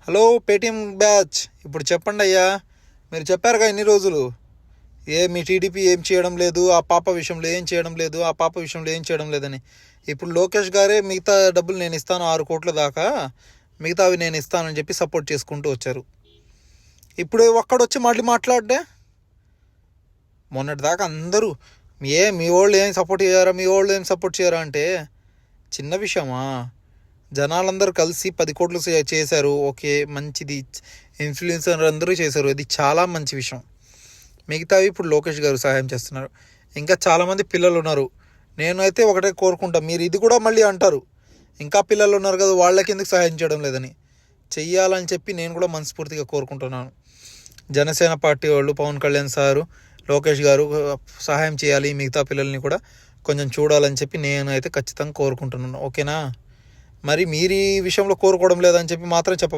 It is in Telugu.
హలో పేటీఎం బ్యాచ్, ఇప్పుడు చెప్పండి అయ్యా. మీరు చెప్పారుగా ఇన్ని రోజులు మీ టీడీపీ ఏం చేయడం లేదు, ఆ పాప విషయంలో ఏం చేయడం లేదు, ఆ పాప విషయంలో ఏం చేయడం లేదని. ఇప్పుడు లోకేష్ గారే మిగతా డబ్బులు నేను ఇస్తాను 6 కోట్ల దాకా, మిగతావి నేను ఇస్తానని చెప్పి సపోర్ట్ చేసుకుంటూ వచ్చారు. ఇప్పుడు ఒక్కడొచ్చి మళ్ళీ మాట్లాడే మొన్నటి దాకా అందరూ మీ వాళ్ళు ఏం సపోర్ట్ చేయారా, మీ వాళ్ళు ఏం సపోర్ట్ చేయరా అంటే చిన్న విషయమా? జనాలందరూ కలిసి 10 కోట్లు చేశారు. ఓకే, మంచిది. ఇన్ఫ్లుయెన్సర్ అందరూ చేశారు, ఇది చాలా మంచి విషయం. మిగతావి ఇప్పుడు లోకేష్ గారు సహాయం చేస్తున్నారు. ఇంకా చాలామంది పిల్లలు ఉన్నారు. నేనైతే ఒకటే కోరుకుంటా, మీరు ఇది కూడా మళ్ళీ అంటారు, ఇంకా పిల్లలు ఉన్నారు కదా వాళ్ళకి ఎందుకు సహాయం చేయడం లేదని. చెయ్యాలని చెప్పి నేను కూడా మనస్ఫూర్తిగా కోరుకుంటున్నాను. జనసేన పార్టీ వాళ్ళు, పవన్ కళ్యాణ్ సారు, లోకేష్ గారు సహాయం చేయాలి, మిగతా పిల్లల్ని కూడా కొంచెం చూడాలని చెప్పి నేనైతే ఖచ్చితంగా కోరుకుంటున్నాను. ఓకేనా? మరి మీరు ఈ విషయంలో కోరుకోవడం లేదని చెప్పి మాత్రం చెప్ప